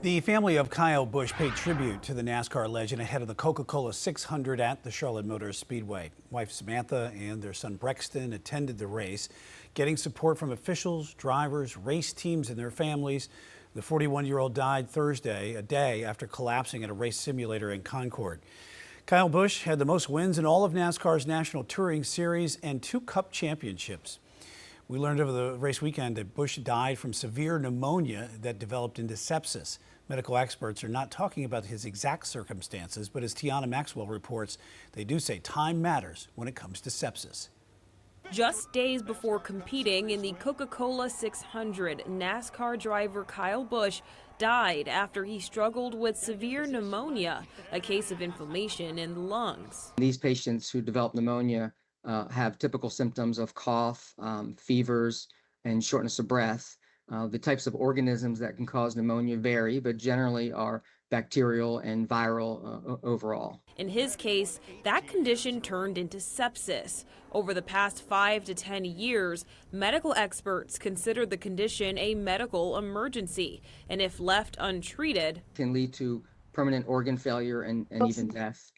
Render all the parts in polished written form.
The family of Kyle Busch paid tribute to the NASCAR legend ahead of the Coca-Cola 600 at the Charlotte Motor Speedway. Wife Samantha and their son Brexton attended the race, getting support from officials, drivers, race teams, and their families. The 41-year-old died Thursday, a day after collapsing at a race simulator in Concord. Kyle Busch had the most wins in all of NASCAR's National Touring Series and 2 Cup championships. We learned over the race weekend that Busch died from severe pneumonia that developed into sepsis. Medical experts are not talking about his exact circumstances, but as Tiana Maxwell reports, they do say time matters when it comes to sepsis. Just days before competing in the Coca-Cola 600, NASCAR driver Kyle Busch died after he struggled with severe pneumonia, a case of inflammation in the lungs. These patients who develop pneumonia have typical symptoms of cough, fevers, and shortness of breath. The types of organisms that can cause pneumonia vary, but generally are bacterial and viral overall. In his case, that condition turned into sepsis. Over the past 5 to 10 years, medical experts consider the condition a medical emergency, and if left untreated, can lead to permanent organ failure and even death.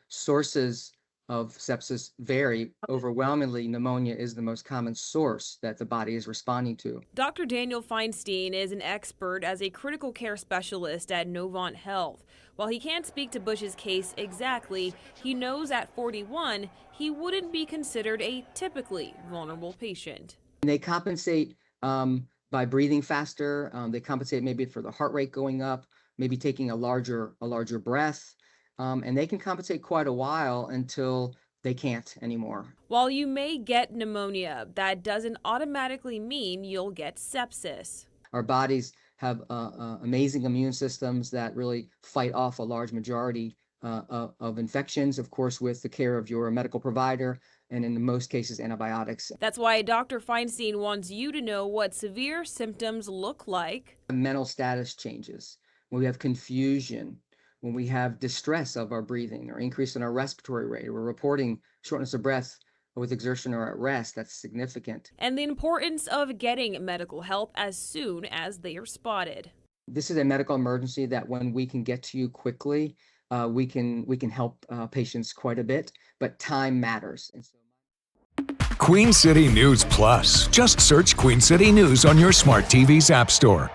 Sources of sepsis vary. Overwhelmingly, pneumonia is the most common source that the body is responding to. Dr. Daniel Feinstein is an expert as a critical care specialist at Novant Health. While he can't speak to Busch's case exactly, he knows at 41 he wouldn't be considered a typically vulnerable patient. They compensate by breathing faster. They compensate maybe for the heart rate going up, maybe taking a larger breath. And they can compensate quite a while until they can't anymore. While you may get pneumonia, that doesn't automatically mean you'll get sepsis. Our bodies have amazing immune systems that really fight off a large majority of infections, of course, with the care of your medical provider, and in most cases, antibiotics. That's why Dr. Feinstein wants you to know what severe symptoms look like. Mental status changes, when we have confusion, when we have distress of our breathing or increase in our respiratory rate, we're reporting shortness of breath with exertion or at rest, that's significant. And the importance of getting medical help as soon as they are spotted. This is a medical emergency that when we can get to you quickly, we can help patients quite a bit, but time matters. Queen City News Plus. Just search Queen City News on your smart TV's app store.